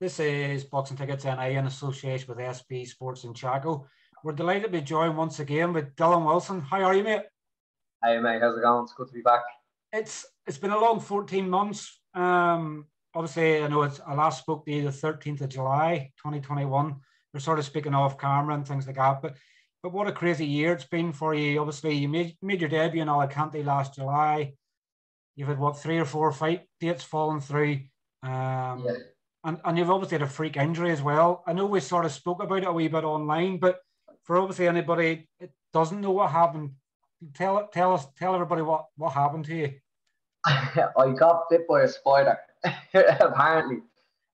This is Boxing Tickets NI in association with SB Sports Chaco. We're delighted to be joined once again with Dylan Wilson. How are you, mate? Hey, mate. How's it going? It's good to be back. It's been a long 14 months. Obviously, I know I last spoke to you the 13th of July, 2021. We're sort of speaking off camera and things like that. But what a crazy year it's been for you. Obviously, you made your debut in Alicante last July. You've had, 3 or 4 fight dates falling through. Yeah. And you've obviously had a freak injury as well. I know we sort of spoke about it a wee bit online, but for obviously anybody that doesn't know what happened, tell everybody what happened to you. I got bit by a spider, apparently.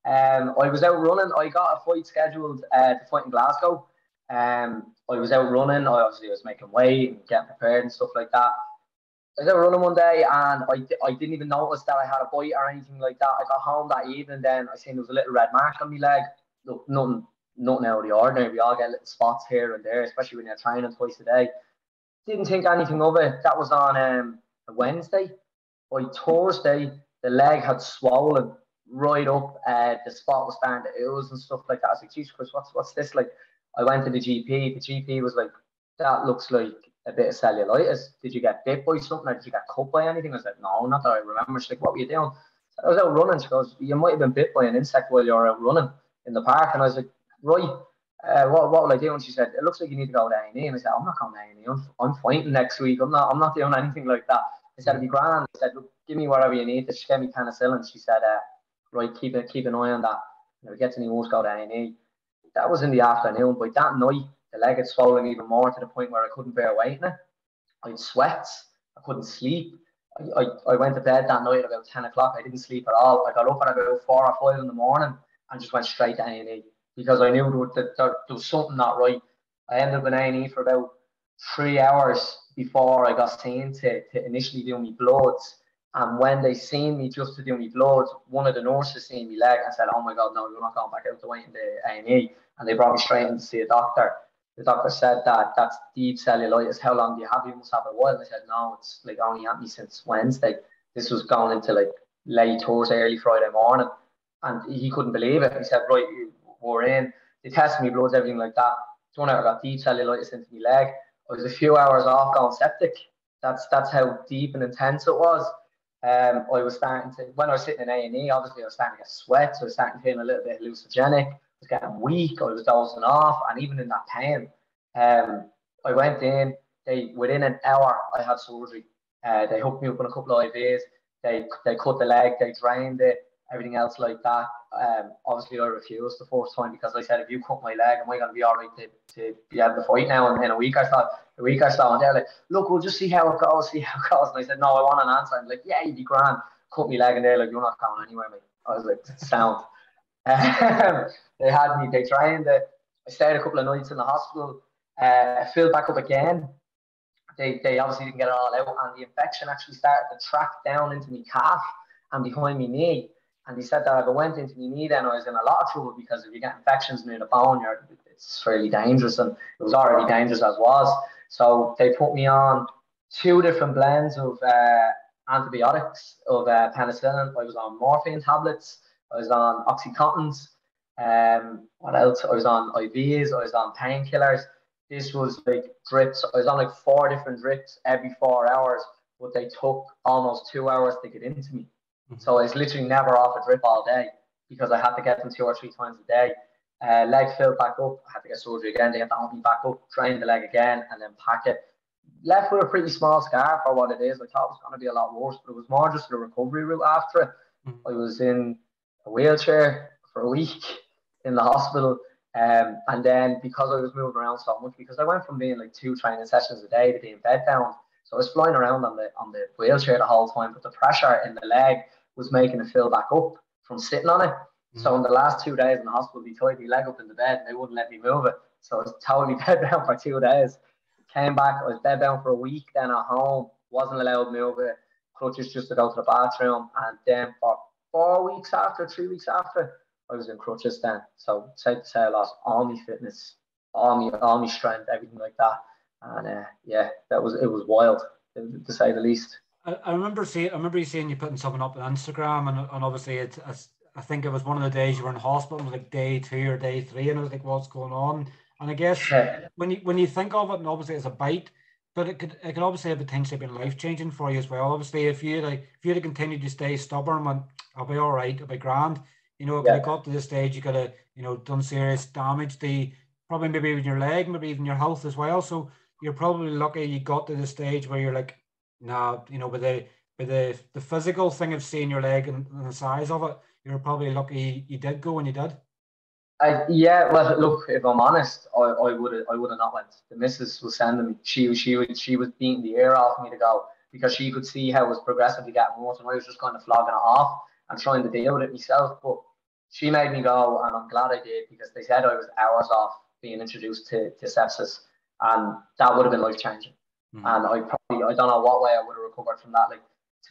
I was out running. I got a fight scheduled to fight in Glasgow. I was out running. I was making weight and getting prepared and stuff like that. I was out running one day and I didn't even notice that I had a bite or anything like that. I got home that evening, then I seen there was a little red mark on my leg. Look, nothing out of the ordinary. We all get little spots here and there, especially when you're training twice a day. Didn't think anything of it. That was on a Wednesday. By Thursday, the leg had swollen right up. The spot was starting to ooze and stuff like that. I was like, Jesus Christ, what's this like? I went to the GP. The GP was like, that looks like a bit of cellulitis. Did you get bit by something or did you get cut by anything? I was like, no, not that I remember. She's like, what were you doing? I was out running. She goes, you might have been bit by an insect while you were out running in the park. And I was like, right, what will I do? And she said, it looks like you need to go to A&E. And I said, I'm not going to A&E. I'm fighting next week. I'm not doing anything like that. I said, it'd be grand. I said, look, give me whatever you need. She gave me penicillin. She said, right, keep an eye on that. If it gets any worse, go to A&E. That was in the afternoon. By that night, the leg had swollen even more to the point where I couldn't bear weight in it. I had sweats. I couldn't sleep. I went to bed that night at about 10 o'clock. I didn't sleep at all. I got up at about 4 or 5 in the morning and just went straight to A&E because I knew there was something not right. I ended up in A&E for about 3 hours before I got seen to initially do my bloods. And when they seen me just to do my bloods, one of the nurses seen me leg and said, oh my God, no, you're not going back out to wait in the A&E. And they brought me straight in to see a doctor. The doctor said that that's deep cellulitis. How long do you have? You must have a while. I said, no, it's like only had me since Wednesday. This was going into like late Thursday, early Friday morning. And he couldn't believe it. He said, right, we're in. They tested me, bloods, everything like that. So when I got deep cellulitis into my leg, I was a few hours off going septic. That's how deep and intense it was. I was starting to, when I was sitting in A&E, obviously I was starting to get sweats. I was starting to feel a little bit hallucinogenic. I was getting weak. I was dozing off. And even in that pain, I went in. Within an hour, I had surgery. They hooked me up on a couple of IVs. They cut the leg. They drained it. Everything else like that. Obviously, I refused the first time because I said, if you cut my leg, am I going to be all right to be able to fight now in a week or so? And they're like, look, we'll just see how it goes. And I said, no, I want an answer. I'm like, yeah, you'd be grand. Cut my leg. And they're like, you're not going anywhere, mate. I was like, sound. They had me. They trained it. I stayed a couple of nights in the hospital. I filled back up again. They obviously didn't get it all out. And the infection actually started to track down into my calf and behind my knee. And he said that if I went into my knee, then I was in a lot of trouble because if you get infections near the bone, it's fairly dangerous, and it was already dangerous as was. So they put me on 2 different blends of antibiotics, of penicillin. I was on morphine tablets. I was on Oxycontins. What else? I was on IVs. I was on painkillers. This was like drips. I was on like 4 different drips every 4 hours, but they took almost 2 hours to get into me. So I was literally never off a drip all day because I had to get them 2 or 3 times a day. Leg filled back up. I had to get surgery again. They had to open me back up, train the leg again, and then pack it. Left with a pretty small scar for what it is. I thought it was going to be a lot worse, but it was more just the recovery route after it. I was in a wheelchair for a week in the hospital. And then because I was moving around so much, because I went from being like 2 training sessions a day to being bedbound. So I was flying around on the wheelchair the whole time, but the pressure in the leg was making it fill back up from sitting on it. So in the last 2 days in the hospital, they tied my leg up in the bed and they wouldn't let me move it. So I was totally bedbound for 2 days. Came back, I was bedbound for a week, then at home, wasn't allowed to move it, crutches just to go to the bathroom. And then for 3 weeks after, I was in crutches then. So safe to say I lost all my fitness, all my strength, everything like that. And it was wild, to say the least. I remember you saying you putting something up on Instagram, and obviously I think it was one of the days you were in hospital, it was like day 2 or day 3, and I was like, what's going on? And I guess when you think of it, and obviously it's a bite, but it could obviously have potentially been life changing for you as well. Obviously, if you had continued to stay stubborn, and I'll be all right, I'll be grand. You know, it could have got to this stage, you could have, done serious damage to probably maybe even your leg, maybe even your health as well. So you're probably lucky you got to the stage where you're like, nah, with the physical thing of seeing your leg and the size of it, you're probably lucky you did go when you did. Yeah, well, look, if I'm honest, I would have not went. The missus was sending me. She was beating the air off me to go because she could see how it was progressively getting worse, and I was just kind of flogging it off and trying to deal with it myself. But she made me go, and I'm glad I did because they said I was hours off being introduced to sepsis, and that would have been life changing. Mm-hmm. And I don't know what way I would have recovered from that. Like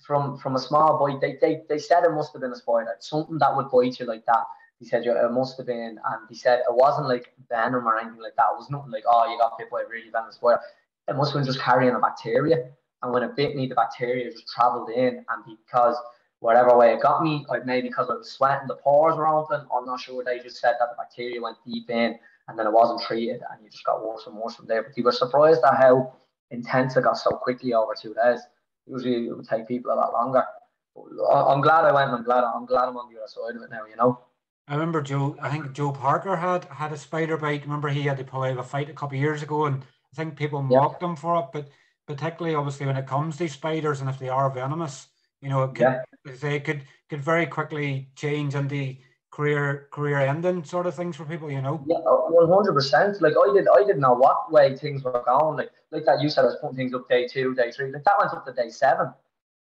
from a small bite, they said it must have been a spider, something that would bite you like that. He said, yeah, it must have been. And he said it wasn't like venom or anything like that. It was nothing like, oh, you got bit by a really venomous spider. It must have been just carrying a bacteria. And when it bit me, the bacteria just traveled in. And because whatever way it got me, maybe because I was sweating, the pores were open. I'm not sure. They just said that the bacteria went deep in and then it wasn't treated and you just got worse and worse from there. But they were surprised at how intense it got so quickly over 2 days. Usually it would take people a lot longer. I'm glad I went and I'm glad I'm on the other side of it now, you know? I remember I think Joe Parker had a spider bite. Remember he had to pull out of a fight a couple of years ago, and I think people Yeah, mocked him for it. But particularly, obviously, when it comes to spiders, and if they are venomous, it could yeah. they could very quickly change into career ending sort of things for people. Yeah, 100%. Like I didn't know what way things were going. Like that you said, I was putting things up day 2, day 3. Like that went up to day 7,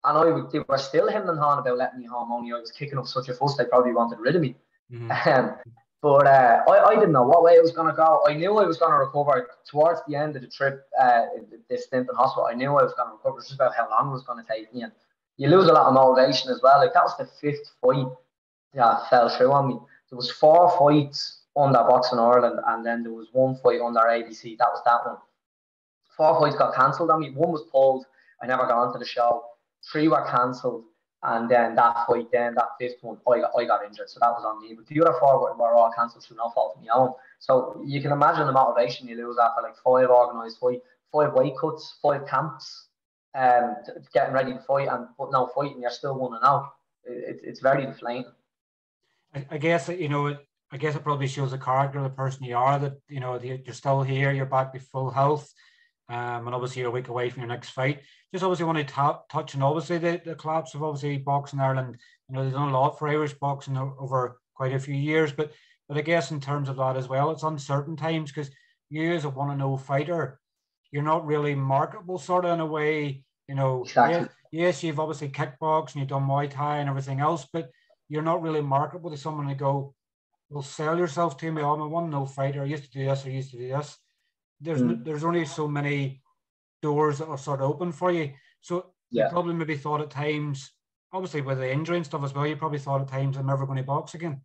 and they were still him and hawing about letting me home. Only I was kicking up such a fuss. They probably wanted rid of me. Mm-hmm. Um, but I didn't know what way it was going to go. I knew I was going to recover towards the end of the trip. This stint in hospital, I knew I was going to recover. It's just about how long it was going to take me, and you lose a lot of motivation as well. Like that was the 5th fight that fell through on me. There was 4 fights under Boxing Ireland, and then there was 1 fight under ABC. That was that one. 4 fights got cancelled on me. One was pulled. I never got onto the show. 3 were cancelled, and then that fight, then that 5th one, I got injured, so that was on me. But the other 4 were all cancelled through no fault of my own. So you can imagine the motivation you lose after like 5 organised fight, 5 weight cuts, 5 camps, getting ready to fight, and but no fighting, you're still 1-0. It's very deflating. I guess I guess it probably shows the character of the person you are. That you're still here, you're back to full health, and obviously you're a week away from your next fight. Just obviously want to touch on obviously the collapse of obviously boxing Ireland. They've done a lot for Irish boxing over quite a few years, but I guess in terms of that as well, it's uncertain times because you as a 1-0 fighter, you're not really marketable sort of in a way. Exactly. Yes, you've obviously kickboxed and you've done Muay Thai and everything else, but you're not really marketable to someone to go, well, sell yourself to me. I'm a 1-0 fighter. I used to do this. I used to do this. Mm, There's only so many doors that are sort of open for you. So you yeah. probably maybe thought at times, obviously with the injury and stuff as well, you probably thought at times I'm never going to box again.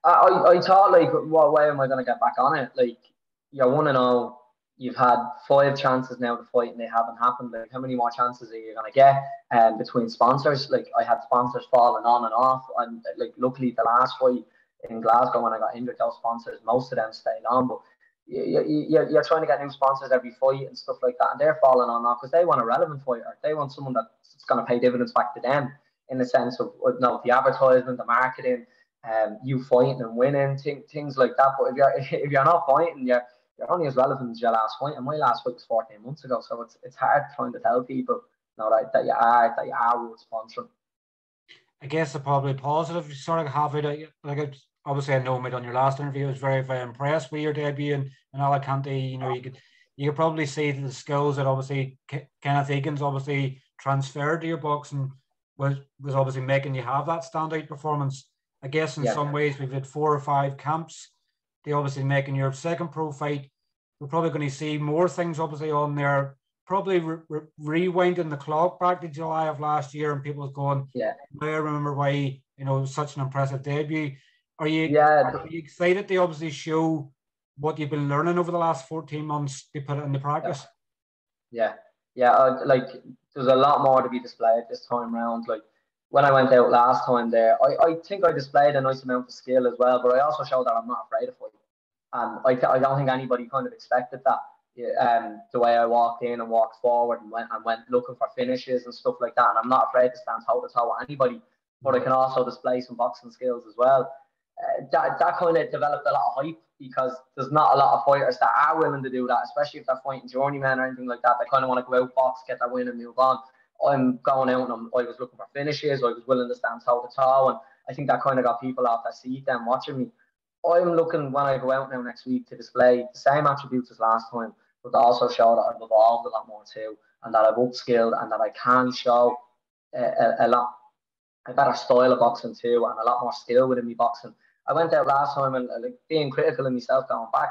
I thought like, what way am I going to get back on it? Like, you want to know you've had 5 chances now to fight and they haven't happened. Like, how many more chances are you going to get? Between sponsors, like I had sponsors falling on and off, and like luckily the last fight in Glasgow when I got injured, those sponsors, most of them stayed on, but. You're trying to get new sponsors every fight and stuff like that, and they're falling on that because they want a relevant fighter. They want someone that's going to pay dividends back to them in the sense of the advertisement, the marketing, you fighting and winning, things like that. But if you're not fighting, you're only as relevant as your last fight. And my last fight was 14 months ago, so it's hard trying to tell people that you are worth sponsoring. I guess the probably positive you sort of have it. Like obviously, I know mate on your last interview, I was very, very impressed with your debut in Alicante. You could probably see the skills that obviously Kenneth Egan's obviously transferred to your boxing was obviously making you have that standout performance. I guess in Yeah, some ways we've had 4 or 5 camps. They obviously making your second pro fight. We're probably going to see more things obviously on there. Probably rewinding the clock back to July of last year, and people going, yeah, I remember why it was such an impressive debut. Are you yeah, are you excited to obviously show what you've been learning over the last 14 months to put it into yeah, practice? yeah, yeah. Like there's a lot more to be displayed this time round. Like when I went out last time there, I think I displayed a nice amount of skill as well, but I also showed that I'm not afraid of fighting. And I don't think anybody kind of expected that. Yeah, the way I walked in and walked forward and went looking for finishes and stuff like that. And I'm not afraid to stand toe to toe with anybody, but I can also display some boxing skills as well. That kind of developed a lot of hype because there's not a lot of fighters that are willing to do that, especially if they're fighting journeymen or anything like that. They kind of want to go out, box, get that win, and move on. I'm going out and I was looking for finishes. I was willing to stand toe to toe, and I think that kind of got people off their seat then watching me. I'm looking when I go out now next week to display the same attributes as last time, but to also show that I've evolved a lot more too, and that I've upskilled, and that I can show a lot a better style of boxing too, and a lot more skill within me boxing. I went out last time and like being critical of myself going back.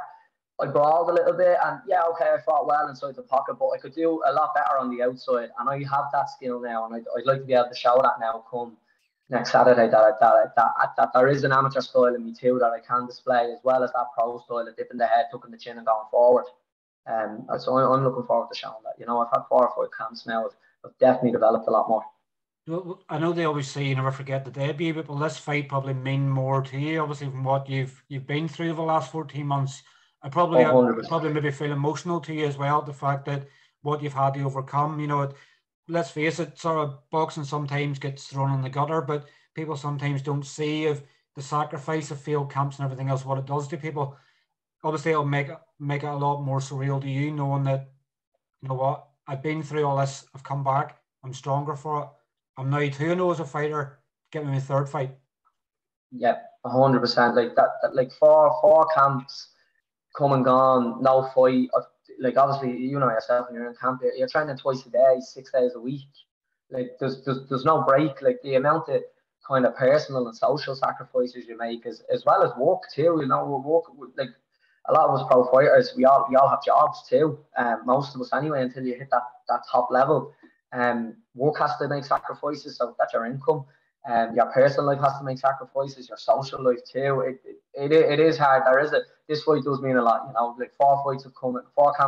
I brawled a little bit, and yeah, okay, I fought well inside the pocket, but I could do a lot better on the outside, and I have that skill now, and I'd like to be able to show that now come next Saturday that there is an amateur style in me too that I can display as well as that pro style of dipping the head, tucking the chin, and going forward. So I'm looking forward to showing that. You know, I've had 4 or 5 camps now. I've definitely developed a lot more. Well, I know they always say you never forget the debut, but will this fight probably mean more to you? Obviously, from what you've been through the last 14 months, I probably maybe feel emotional to you as well. The fact that what you've had to overcome. Let's face it, sort of boxing sometimes gets thrown in the gutter, but people sometimes don't see if the sacrifice of field camps and everything else, what it does to people. Obviously, it'll make it a lot more surreal to you, knowing that you know what I've been through all this. I've come back. I'm stronger for it. I'm now 2-0 as a fighter. Get me my third fight. Yeah, 100%. Like that like four camps come and gone, no fight. Like obviously, you know yourself when you're in camp, you're training twice a day, 6 days a week. Like there's no break. Like the amount of kind of personal and social sacrifices you make, as well as work too. You know, like a lot of us pro fighters, we all have jobs too. Most of us anyway, until you hit that top level. Work has to make sacrifices, so that's your income. Your personal life has to make sacrifices, your social life too. It is hard. This fight does mean a lot, you know. Like 4 camps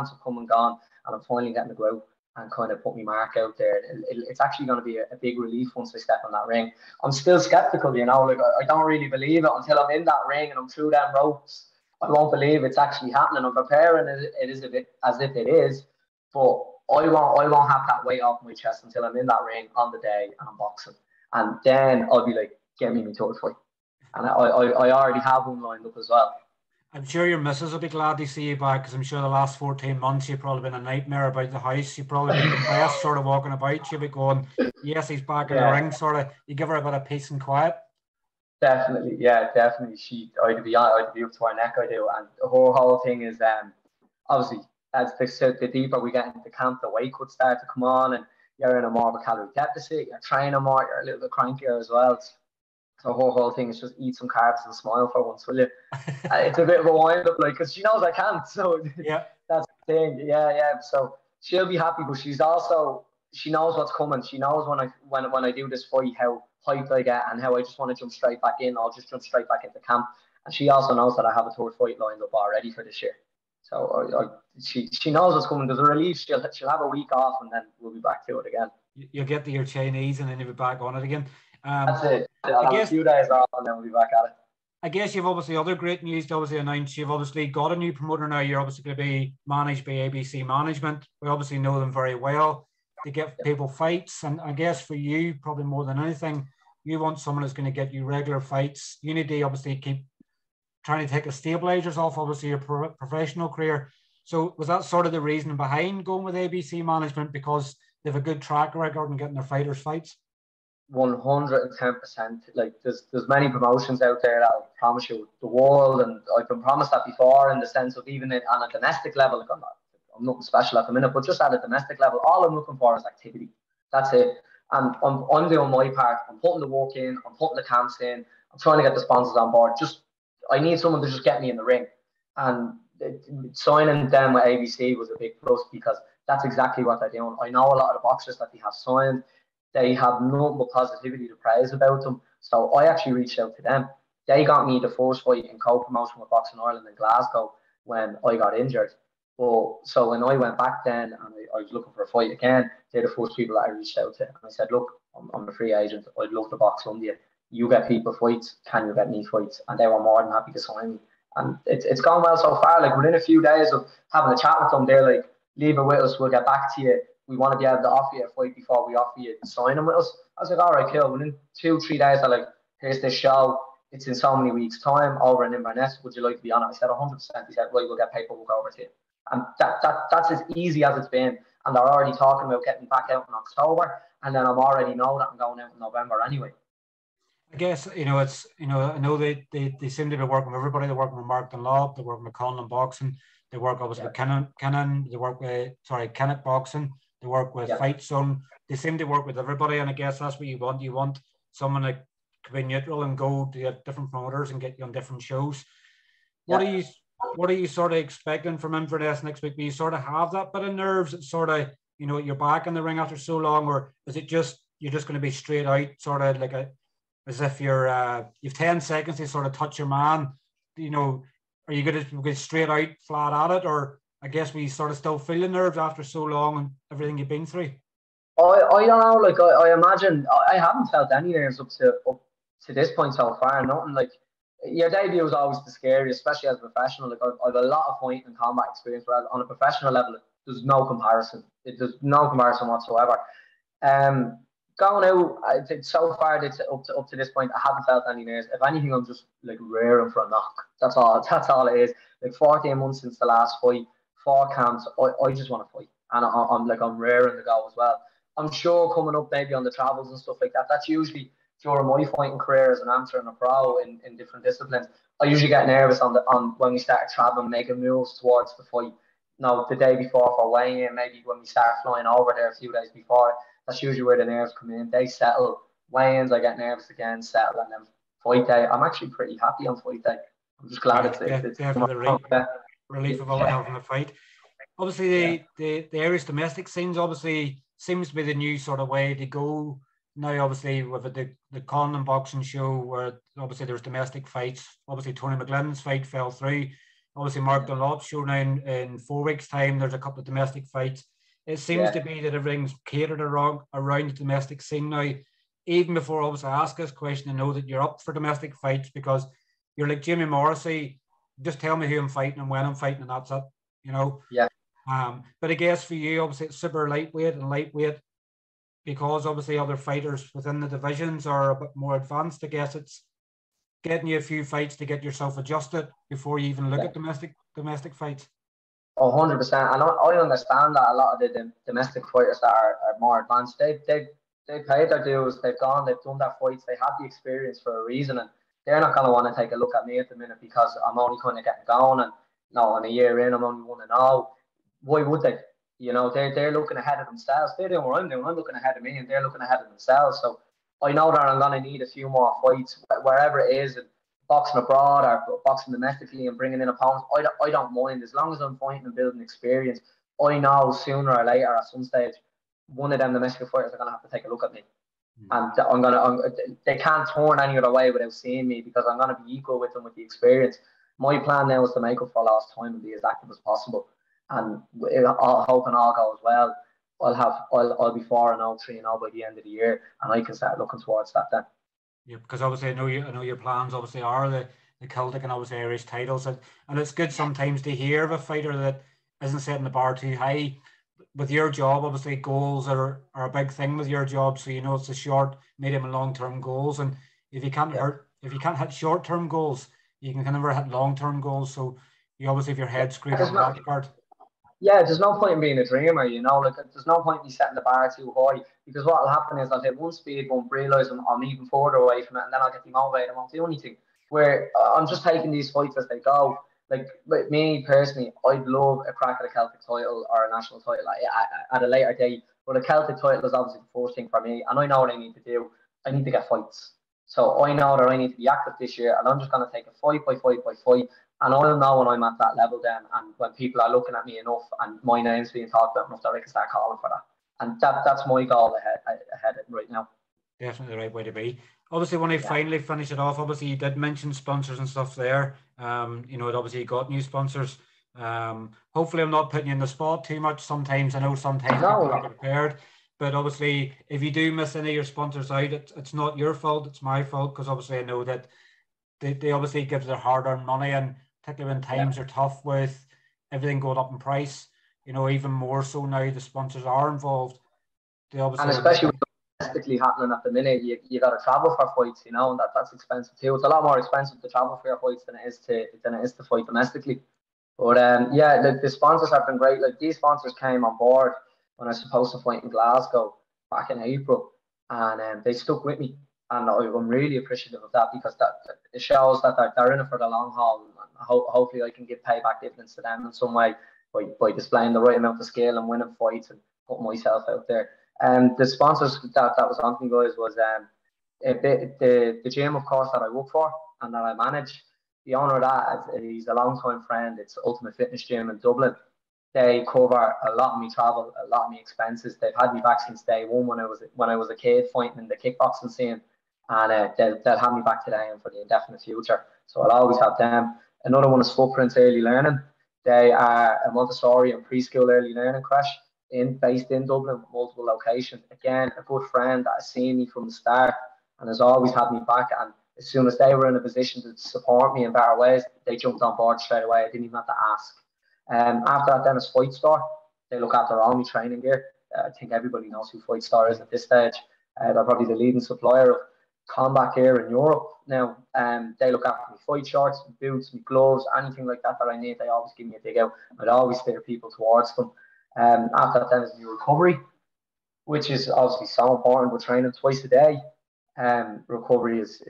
have come and gone, and I'm finally getting to go out and kind of put my mark out there. It's actually going to be a big relief once I step on that ring. I'm still skeptical, you know. Like I don't really believe it until I'm in that ring and I'm through them ropes. I won't believe it's actually happening. I'm preparing it is a bit as if it is, but I won't have that weight off my chest until I'm in that ring on the day and I'm boxing. And then I'll be like, get me third fight. And I already have one lined up as well. I'm sure your missus will be glad to see you back because I'm sure the last 14 months you've probably been a nightmare about the house. You've probably been depressed, sort of walking about. You'll be going, yes, he's back in the ring, sort of. You give her a bit of peace and quiet. Definitely, yeah, definitely. I'd be up to her neck. I do, and the whole thing is obviously as the deeper we get into camp, the weight could start to come on, and you're in a more of a calorie deficit. You're training more. You're a little bit crankier as well. So the whole thing is just eat some carbs and smile for once, will you? It's a bit of a wind up, like, because she knows I can't. So Yeah. that's the thing. Yeah. So she'll be happy, but she knows what's coming. She knows when I do this fight how hyped I get and how I just want to jump straight back in. I'll just jump straight back into camp. And she also knows that I have a third fight lined up already for this year. So she knows what's coming. There's a relief. She'll have a week off and then we'll be back to it again. You'll get to your Chinese and then you'll be back on it again. That's it. I'll have a few days off and then we'll be back at it. I guess you've obviously other great news to obviously announce. You've obviously got a new promoter now. You're obviously going to be managed by ABC Management. We obviously know them very well. They give people fights. And I guess for you, probably more than anything, you want someone who's going to get you regular fights. You need to obviously keep trying to take the stabilizers off, obviously, your professional career. So was that sort of the reason behind going with ABC Management, because they have a good track record in getting their fighters fights? 110%. Like there's many promotions out there that will promise you the world, and I've been promised that before in the sense of even on a domestic level. Like I'm nothing special at the minute, but just at a domestic level, all I'm looking for is activity. That's it. And I'm doing my part. I'm putting the work in. I'm putting the camps in. I'm trying to get the sponsors on board. I need someone to just get me in the ring. And signing them with ABC was a big plus because that's exactly what they're doing. I know a lot of the boxers that they have signed. They have nothing but positivity to praise about them. So I actually reached out to them. They got me the first fight in co-promotion with Boxing Ireland in Glasgow when I got injured. So when I went back then and I was looking for a fight again, they're the first people that I reached out to. And I said, look, I'm a free agent. I'd love to box under you. You get people fights. Can you get me fights? And they were more than happy to sign me. And it's gone well so far. Like within a few days of having a chat with them, they're like, leave it with us. We'll get back to you. We want to be able to offer you a fight before we offer you to sign them with us. I was like, all right, cool. Within 2-3 days, they're like, here's this show. It's in so many weeks' time over in Inverness. Would you like to be on it? I said 100%. He said, right, we'll get paperwork over to you. And that's as easy as it's been. And they're already talking about getting back out in October. And then I'm already know that I'm going out in November anyway. I guess, it's, I know they seem to be working with everybody. They're working with Mark Dunlop, they're working with Conlon Boxing, they work obviously with Kennan, they work with, Kennett Boxing, they work with Fight Zone. They seem to work with everybody, and I guess that's what you want. You want someone to be neutral and go to different promoters and get you on different shows. What are you sort of expecting from Inverness next week? Do you sort of have that bit of nerves? It's sort of, you're back in the ring after so long, or is it just you're just going to be straight out, sort of like as if you've 10 seconds to sort of touch your man? Are you going to go straight out flat at it, or I guess we sort of still feel the nerves after so long and everything you've been through? I don't know. Like I imagine I haven't felt any nerves up to this point so far. Nothing. Like your debut was always the scariest, especially as a professional. Like I've a lot of fighting and combat experience, but on a professional level, there's no comparison. There's no comparison whatsoever. Going out, so far, it's up to this point, I haven't felt any nerves. If anything, I'm just like raring for a knock. That's all it is. Like 14 months since the last fight, 4 camps. I just want to fight, and I'm raring to go as well. I'm sure coming up maybe on the travels and stuff like that. That's usually during my fighting career as an amateur and a pro in different disciplines. I usually get nervous on when we start traveling, making moves towards the fight. No, the day before for weighing in, maybe when we start flying over there a few days before. That's usually where the nerves come in. They settle. Weigh-ins, I get nervous again, settle, and then fight day. I'm actually pretty happy on fight day. I'm just glad it's the relief of all having a fight. Obviously, the Irish domestic scenes obviously seems to be the new sort of way to go now. Obviously, with the Conlon boxing show, where obviously there's domestic fights. Obviously, Tony McGlennan's fight fell through. Obviously, Mark Dunlop's show now in 4 weeks' time. There's a couple of domestic fights. It seems to be that everything's catered around the domestic scene now. Even before obviously I ask this question, I know that you're up for domestic fights because you're like Jimmy Morrissey. Just tell me who I'm fighting and when I'm fighting, and that's it. Yeah. But I guess for you, obviously, it's super lightweight and lightweight because obviously other fighters within the divisions are a bit more advanced. I guess it's getting you a few fights to get yourself adjusted before you even look at domestic fights. 100%, and I understand that a lot of the domestic fighters that are more advanced, they paid their dues, they've done their fights, they have the experience for a reason, and they're not going to want to take a look at me at the minute because I'm only kind of getting going, and in a year in, I'm only 1-0. Why would they? They're looking ahead of themselves. They're doing what I'm doing. I'm looking ahead of me, and they're looking ahead of themselves. So I know that I'm going to need a few more fights, wherever it is. And boxing abroad or boxing domestically and bringing in opponents, I don't mind as long as I'm fighting and building experience. I know sooner or later at some stage one of them domestic fighters are going to have to take a look at me, and they can't turn any other way without seeing me because I'm going to be equal with them with the experience. My plan now is to make up for lost time and be as active as possible, and hoping all goes well. I'll be 4-0, 3-0 by the end of the year, and I can start looking towards that then. Yeah, because obviously I know your plans obviously are the Celtic and obviously Irish titles, and it's good sometimes to hear of a fighter that isn't setting the bar too high. With your job, obviously goals are a big thing with your job, so it's the short, medium, and long term goals. And if you can't hit short term goals, you can never hit long term goals. So you obviously have your head screwed on that regard. Yeah, there's no point in being a dreamer, there's no point in me setting the bar too high because what will happen is I'll hit one speed bump, realise I'm even further away from it, and then I'll get demotivated and won't do anything. Where I'm just taking these fights as they go. Like me personally, I'd love a crack at a Celtic title or a national title at a later date, but a Celtic title is obviously the first thing for me, and I know what I need to do. I need to get fights. So I know that I need to be active this year, and I'm just going to take it fight by fight by fight. And I'll know when I'm at that level then, and when people are looking at me enough and my name's being talked about enough that I can start calling for that. And that's my goal ahead right now. Definitely the right way to be. Obviously, when I finally finish it off, obviously you did mention sponsors and stuff there. Obviously you got new sponsors. Hopefully I'm not putting you in the spot too much. Sometimes people are prepared. But obviously, if you do miss any of your sponsors out, it's not your fault, it's my fault, because obviously I know that they obviously give their hard-earned money, and particularly when times are tough with everything going up in price, you know, even more so now the sponsors are involved. They obviously, and especially with domestically happening at the minute, you got to travel for fights, you know, and that's expensive too. It's a lot more expensive to travel for your fights than it is to fight domestically. But yeah, the sponsors have been great. Like, these sponsors came on board when I was supposed to fight in Glasgow back in April, and they stuck with me, and I'm really appreciative of that, because that it shows that they're in it for the long haul. And hopefully, I can give payback dividends to them in some way by displaying the right amount of skill and winning fights and putting myself out there. And the sponsors that was on to me, guys, was the gym, of course, that I work for and that I manage. The owner of that, he's a long time friend. It's Ultimate Fitness Gym in Dublin. They cover a lot of me travel, a lot of me expenses. They've had me back since day one when I was a kid fighting in the kickboxing scene, and they'll have me back today and for the indefinite future. So I'll always have them. Another one is Footprints Early Learning. They are a Montessori and preschool early learning crash based in Dublin with multiple locations. Again, a good friend that has seen me from the start and has always had me back. And as soon as they were in a position to support me in better ways, they jumped on board straight away. I didn't even have to ask. After that, then is Fight Store. They look after all my training gear. I think everybody knows who Fight Store is at this stage. They're probably the leading supplier of combat gear in Europe now. They look after my fight shorts, boots, my gloves, anything like that I need. They always give me a dig out. I'd always steer people towards them. After that, then is my recovery, which is obviously so important. We're training twice a day. Recovery is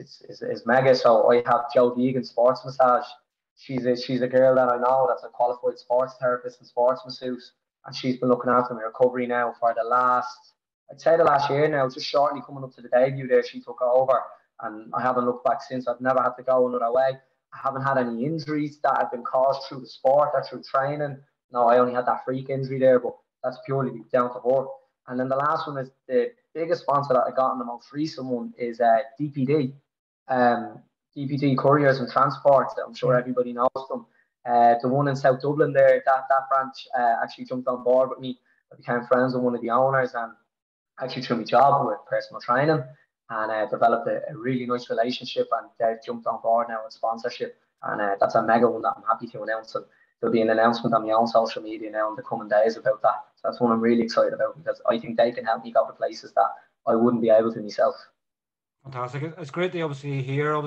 mega. So I have Joe Deegan Sports Massage. She's a girl that I know that's a qualified sports therapist and sports masseuse, and she's been looking after my recovery now for I'd say the last year now, just shortly coming up to the debut there. She took over, and I haven't looked back since. I've never had to go another way. I haven't had any injuries that have been caused through the sport or through training. No, I only had that freak injury there, but that's purely down to her. And then the last one is the biggest sponsor that I got, and the most recent one is DPD. DPD Couriers and Transport. I'm sure everybody knows them. The one in South Dublin there, that branch actually jumped on board with me. I became friends with one of the owners, and actually through my job with personal training, and developed a really nice relationship, and they've jumped on board now with sponsorship, and that's a mega one that I'm happy to announce. And there'll be an announcement on my own social media now in the coming days about that. So that's one I'm really excited about, because I think they can help me go to places that I wouldn't be able to myself. Fantastic. It's great to obviously hear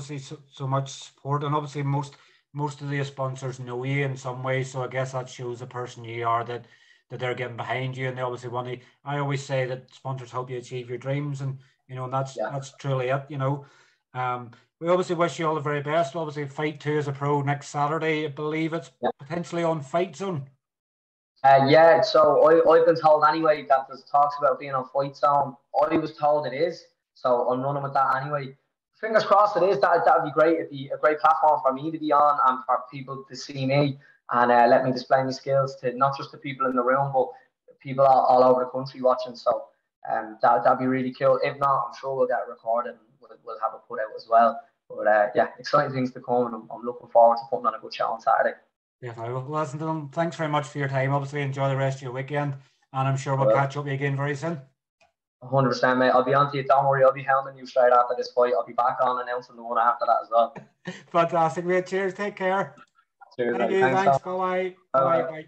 so much support, and obviously most of the sponsors know you in some way, so I guess that shows the person you are, that they're getting behind you, and they obviously want to. I always say that sponsors help you achieve your dreams, and that's truly it. We obviously wish you all the very best. Obviously, Fight 2 as a pro next Saturday. I believe it's potentially on Fight Zone. Yeah, so I've been told anyway that there's talks about being on Fight Zone. I was told it is, so I'm running with that anyway. Fingers crossed it is. That'd be great. It'd be a great platform for me to be on, and for people to see me, and let me display my skills to not just the people in the room, but people all over the country watching. So that'd be really cool. If not, I'm sure we'll get it recorded and we'll have it put out as well. But yeah, exciting things to come, and I'm looking forward to putting on a good show on Saturday. Definitely. Well, listen to them. Thanks very much for your time. Obviously, enjoy the rest of your weekend, and I'm sure we'll catch up again very soon. 100%, mate. I'll be on to you. Don't worry. I'll be hounding you straight after this fight. I'll be back on announcing the one after that as well. Fantastic, mate. Cheers. Take care. Cheers, Thank mate. you. Thanks. So Bye-bye. Bye-bye.